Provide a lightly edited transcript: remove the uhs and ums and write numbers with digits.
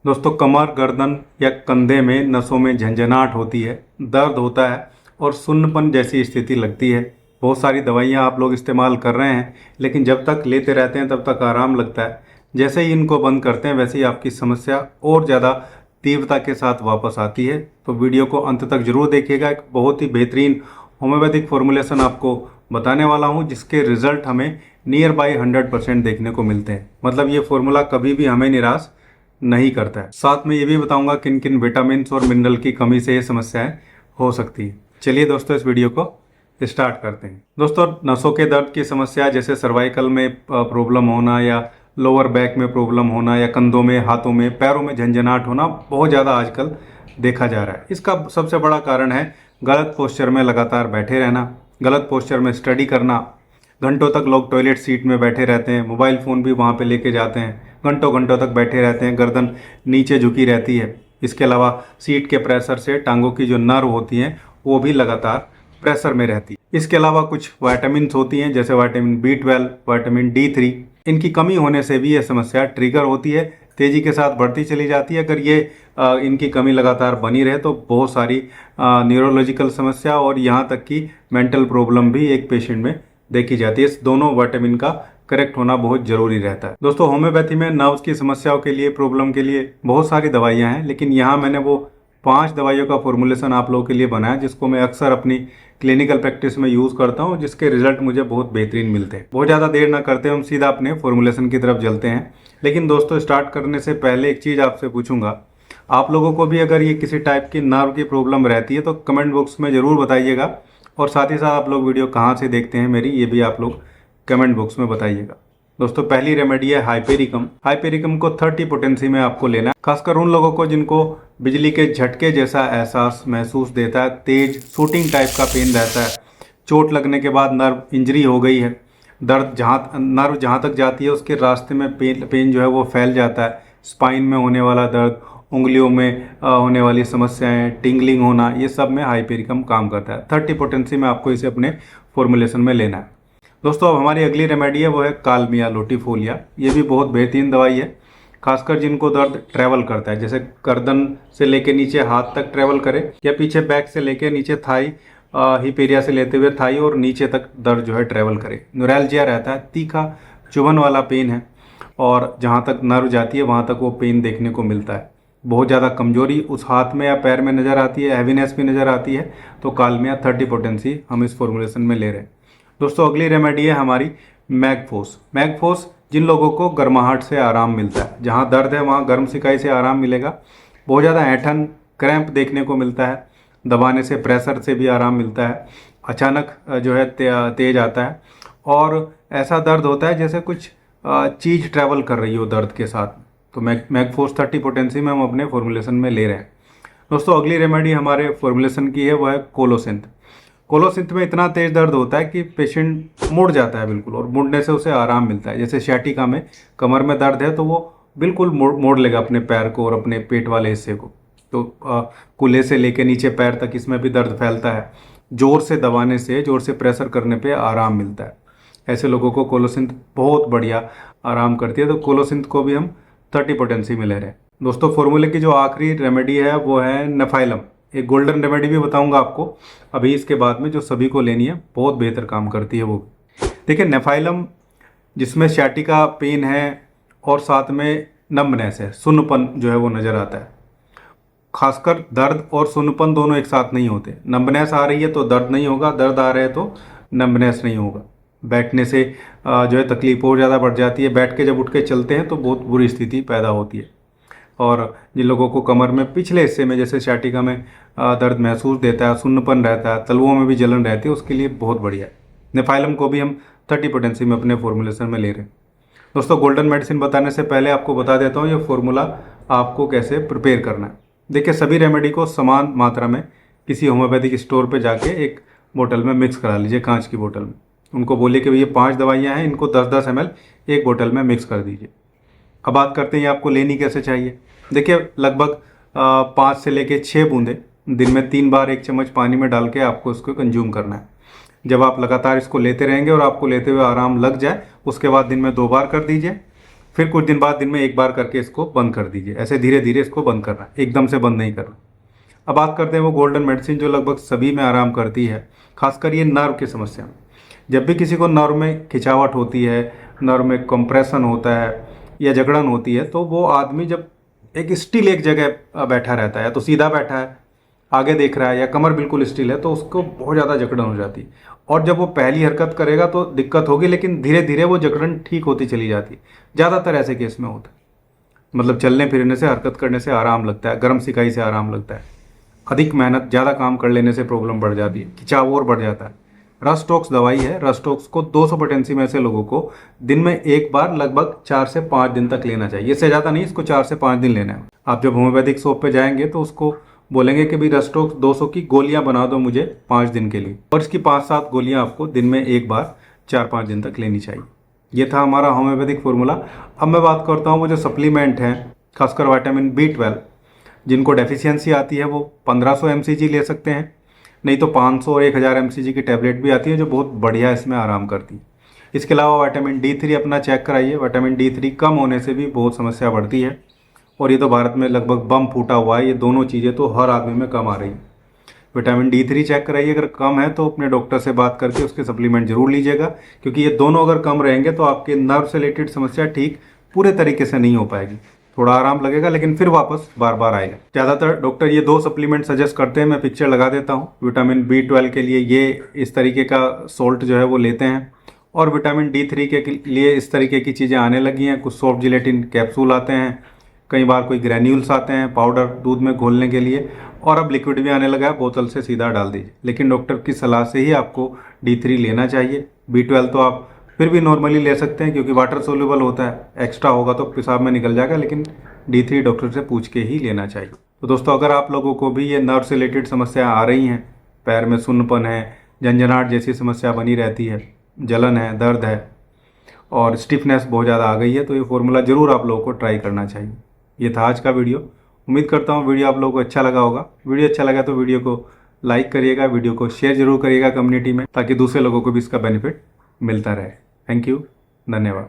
दोस्तों, कमर, गर्दन या कंधे में नसों में झंझनाहट होती है, दर्द होता है और सुन्नपन जैसी स्थिति लगती है। बहुत सारी दवाइयाँ आप लोग इस्तेमाल कर रहे हैं, लेकिन जब तक लेते रहते हैं तब तक आराम लगता है। जैसे ही इनको बंद करते हैं वैसे ही आपकी समस्या और ज़्यादा तीव्रता के साथ वापस आती है। तो वीडियो को अंत तक जरूर देखिएगा। एक बहुत ही बेहतरीन होम्योपैथिक फॉर्मुलेशन आपको बताने वाला हूँ, जिसके रिजल्ट हमें नियर बाई 100% देखने को मिलते हैं। मतलब ये फॉर्मूला कभी भी हमें निराश नहीं करता है। साथ में ये भी बताऊंगा किन किन विटामिन और मिनरल की कमी से ये समस्याएं हो सकती है। चलिए दोस्तों, इस वीडियो को स्टार्ट करते हैं। दोस्तों, नसों के दर्द की समस्या जैसे सर्वाइकल में प्रॉब्लम होना या लोअर बैक में प्रॉब्लम होना या कंधों में, हाथों में, पैरों में झंझनाहट होना बहुत ज़्यादा आजकल देखा जा रहा है। इसका सबसे बड़ा कारण है गलत पोस्चर में लगातार बैठे रहना, गलत पोस्चर में स्टडी करना। घंटों तक लोग टॉयलेट सीट में बैठे रहते हैं, मोबाइल फ़ोन भी वहाँ पे लेके जाते हैं, घंटों घंटों तक बैठे रहते हैं, गर्दन नीचे झुकी रहती है। इसके अलावा सीट के प्रेशर से टांगों की जो नर्व होती हैं वो भी लगातार प्रेशर में रहती है। इसके अलावा कुछ वाइटामिन्स होती हैं जैसे वाइटामिन B12, वाइटामिन D3। इनकी कमी होने से भी यह समस्या ट्रिगर होती है, तेज़ी के साथ बढ़ती चली जाती है। अगर ये इनकी कमी लगातार बनी रहे तो बहुत सारी न्यूरोलॉजिकल समस्या और यहाँ तक कि मेंटल प्रॉब्लम भी एक पेशेंट में देखी जाती है। इस दोनों विटामिन का करेक्ट होना बहुत जरूरी रहता है। दोस्तों, होम्योपैथी में नर्व्स की समस्याओं के लिए, प्रॉब्लम के लिए बहुत सारी दवाइयाँ हैं, लेकिन यहाँ मैंने वो 5 दवाइयों का फॉर्मुलेशन आप लोगों के लिए बनाया जिसको मैं अक्सर अपनी क्लिनिकल प्रैक्टिस में यूज़ करता हूँ, जिसके रिजल्ट मुझे बहुत बेहतरीन मिलते हैं। बहुत ज़्यादा देर ना करते हम सीधा अपने फॉर्मुलेशन की तरफ चलते हैं। लेकिन दोस्तों, स्टार्ट करने से पहले एक चीज़ आपसे पूछूंगा, आप लोगों को भी अगर ये किसी टाइप की नर्व की प्रॉब्लम रहती है तो कमेंट बॉक्स में ज़रूर बताइएगा। और साथ ही साथ आप लोग वीडियो कहाँ से देखते हैं मेरी, ये भी आप लोग कमेंट बॉक्स में बताइएगा। दोस्तों, पहली रेमेडी है हाइपेरिकम। हाइपेरिकम को 30 पोटेंसी में आपको लेना है। खासकर उन लोगों को जिनको बिजली के झटके जैसा एहसास महसूस देता है, तेज शूटिंग टाइप का पेन रहता है, चोट लगने के बाद नर्व इंजरी हो गई है, दर्द नर्व जहाँ तक जाती है उसके रास्ते में पेन जो है वो फैल जाता है, स्पाइन में होने वाला दर्द, उंगलियों में होने वाली समस्याएं, टिंगलिंग होना, ये सब में हाइपेरिकम काम करता है। 30 पोटेंसी में आपको इसे अपने फॉर्मुलेशन में लेना है। दोस्तों, अब हमारी अगली रेमेडी है वो है कालमिया लोटिफोलिया। ये भी बहुत बेहतरीन दवाई है, खासकर जिनको दर्द ट्रैवल करता है, जैसे गर्दन से लेके नीचे हाथ तक ट्रैवल करे या पीछे बैक से लेके नीचे थाई, हिप एरिया से लेते हुए थाई और नीचे तक दर्द जो है ट्रैवल करे। न्यूरैल्जिया रहता है, तीखा चुभन वाला पेन है और जहाँ तक नर्व जाती है वहाँ तक वो पेन देखने को मिलता है। बहुत ज़्यादा कमजोरी उस हाथ में या पैर में नज़र आती है, हैवीनेस भी नज़र आती है, तो कालमिया 30 पोटेंसी हम इस फॉर्मुलेशन में ले रहे हैं। दोस्तों, अगली रेमेडी है हमारी मैगफोस। मैगफोस जिन लोगों को गर्माहट से आराम मिलता है, जहाँ दर्द है वहाँ गर्म सिकाई से आराम मिलेगा, बहुत ज़्यादा ऐंठन, क्रैम्प देखने को मिलता है, दबाने से, प्रेशर से भी आराम मिलता है, अचानक जो है तेज आता है और ऐसा दर्द होता है जैसे कुछ चीज़ ट्रैवल कर रही हो दर्द के साथ। तो मैगफोस 30 पोटेंसी में हम अपने फॉर्मुलेशन में ले रहे हैं। दोस्तों, अगली रेमेडी हमारे फॉर्मुलेशन की है वो है कोलोसिंथ। कोलोसिंथ में इतना तेज दर्द होता है कि पेशेंट मुड़ जाता है बिल्कुल, और मुड़ने से उसे आराम मिलता है। जैसे सciatica में कमर में दर्द है तो वो बिल्कुल मोड़ लेगा अपने पैर को और अपने पेट वाले हिस्से को। तो कूल्हे से लेके नीचे पैर तक इसमें भी दर्द फैलता है, जोर से दबाने से, जोर से प्रेशर करने पे आराम मिलता है। ऐसे लोगों को कोलोसिंथ बहुत बढ़िया आराम करती है। तो कोलोसिंथ को भी हम 30 पोटेंसी में ले रहे हैं। दोस्तों, फॉर्मूले की जो आखिरी रेमेडी है वो है नेफाइलम। एक गोल्डन रेमेडी भी बताऊंगा आपको अभी इसके बाद में, जो सभी को लेनी है, बहुत बेहतर काम करती है वो। देखिए, नेफाइलम जिसमें sciatica पेन है और साथ में नम्बनेस है, सुन्नपन जो है वो नज़र आता है। खासकर दर्द और सुन्नपन दोनों एक साथ नहीं होते। नम्बनेस आ रही है तो दर्द नहीं होगा, दर्द आ रहे है तो नम्बनेस नहीं होगा। बैठने से जो है तकलीफ और ज़्यादा बढ़ जाती है। बैठ के जब उठ के चलते हैं तो बहुत बुरी स्थिति पैदा होती है। और जिन लोगों को कमर में पिछले हिस्से में जैसे sciatica में दर्द महसूस देता है, सुन्नपन रहता है, तलुओं में भी जलन रहती है, उसके लिए बहुत बढ़िया है। नेफाइलम को भी हम 30 पोटेंसी में अपने फॉर्मुलेशन में ले रहे हैं। दोस्तों, गोल्डन मेडिसिन बताने से पहले आपको बता देता हूँ ये फॉर्मूला आपको कैसे प्रिपेयर करना है। देखिए, सभी रेमेडी को समान मात्रा में किसी होम्योपैथिक स्टोर पर जाके एक बोतल में मिक्स करा लीजिए, कांच की बोतल में। उनको बोलिए कि ये 5 दवाइयाँ हैं, इनको 10-10 ml एक बोतल में मिक्स कर दीजिए। अब बात करते हैं ये आपको लेनी कैसे चाहिए। देखिए, लगभग 5 से लेके 6 बूंदें दिन में 3 बार 1 चम्मच पानी में डाल के आपको इसको कंज्यूम करना है। जब आप लगातार इसको लेते रहेंगे और आपको लेते हुए आराम लग जाए, उसके बाद दिन में 2 बार कर दीजिए। फिर कुछ दिन बाद दिन में एक बार करके इसको बंद कर दीजिए। ऐसे धीरे धीरे इसको बंद करना, एकदम से बंद नहीं करना। अब बात करते हैं वो गोल्डन मेडिसिन जो लगभग सभी में आराम करती है, खासकर ये नर्व की समस्या में। जब भी किसी को नर्व में खिंचावट होती है, नर्व में कंप्रेशन होता है या जकड़न होती है, तो वो आदमी जब एक स्टिल एक जगह बैठा रहता है, तो सीधा बैठा है, आगे देख रहा है, या कमर बिल्कुल स्टिल है, तो उसको बहुत ज़्यादा जकड़न हो जाती है। और जब वो पहली हरकत करेगा तो दिक्कत होगी, लेकिन धीरे धीरे वो जकड़न ठीक होती चली जाती है। ज़्यादातर ऐसे केस में होता है, मतलब चलने फिरने से, हरकत करने से आराम लगता है, गर्म सिकाई से आराम लगता है। अधिक मेहनत, ज़्यादा काम कर लेने से प्रॉब्लम बढ़ जाती है, खिंचाव और बढ़ जाता है। रस्टॉक्स दवाई है। रस्टॉक्स को 200 पोटेंसी में ऐसे लोगों को दिन में एक बार लगभग 4 से 5 दिन तक लेना चाहिए। इससे ज़्यादा नहीं, इसको 4 से 5 दिन लेना है। आप जब होम्योपैथिक शॉप पे जाएंगे तो उसको बोलेंगे कि भाई रस्टॉक्स 200 की गोलियां बना दो मुझे 5 दिन के लिए, और इसकी 5-7 गोलियां आपको दिन में एक बार 4-5 दिन तक लेनी चाहिए। ये था हमारा होम्योपैथिक फॉर्मूला। अब मैं बात करता हूँ वो जो सप्लीमेंट हैं, खासकर विटामिन B12, जिनको डेफिशिएंसी आती है वो 1500 mcg ले सकते हैं, नहीं तो 500 और 1000 mcg की टैबलेट भी आती है जो बहुत बढ़िया इसमें आराम करती है। इसके अलावा विटामिन D3 अपना चेक कराइए। विटामिन D3 कम होने से भी बहुत समस्या बढ़ती है, और ये तो भारत में लगभग बम फूटा हुआ है। ये दोनों चीज़ें तो हर आदमी में कम आ रही है। विटामिन D3 चेक कराइए, अगर कम है तो अपने डॉक्टर से बात करके उसके सप्लीमेंट जरूर लीजिएगा, क्योंकि ये दोनों अगर कम रहेंगे तो आपके नर्व से रिलेटेड समस्या ठीक पूरे तरीके से नहीं हो पाएगी। थोड़ा आराम लगेगा, लेकिन फिर वापस बार बार आएगा। ज़्यादातर डॉक्टर ये 2 सप्लीमेंट सजेस्ट करते हैं, मैं पिक्चर लगा देता हूँ। विटामिन B12 के लिए ये इस तरीके का सोल्ट जो है वो लेते हैं, और विटामिन D3 के लिए इस तरीके की चीज़ें आने लगी हैं। कुछ सॉफ्ट जिलेटिन कैप्सूल आते हैं, कई बार कोई ग्रैन्यूल्स आते हैं पाउडर दूध में घोलने के लिए, और अब लिक्विड भी आने लगा है, बोतल से सीधा डाल दीजिए। लेकिन डॉक्टर की सलाह से ही आपको D3 लेना चाहिए। B12 तो आप फिर भी नॉर्मली ले सकते हैं, क्योंकि वाटर सोल्यूबल होता है, एक्स्ट्रा होगा तो पेशाब में निकल जाएगा, लेकिन D3 डॉक्टर से पूछ के ही लेना चाहिए। तो दोस्तों, अगर आप लोगों को भी ये नर्व से रिलेटेड समस्या आ रही हैं, पैर में सुन्नपन है, झंझनाहट जैसी समस्या बनी रहती है, जलन है, दर्द है और स्टिफनेस बहुत ज़्यादा आ गई है, तो ये फॉर्मूला ज़रूर आप लोगों को ट्राई करना चाहिए। ये था आज का वीडियो। उम्मीद करता हूँ वीडियो आप लोगों को अच्छा लगा होगा। वीडियो अच्छा लगा तो वीडियो को लाइक करिएगा, वीडियो को शेयर जरूर करिएगा कम्युनिटी में, ताकि दूसरे लोगों को भी इसका बेनिफिट मिलता रहे। थैंक यू, धन्यवाद।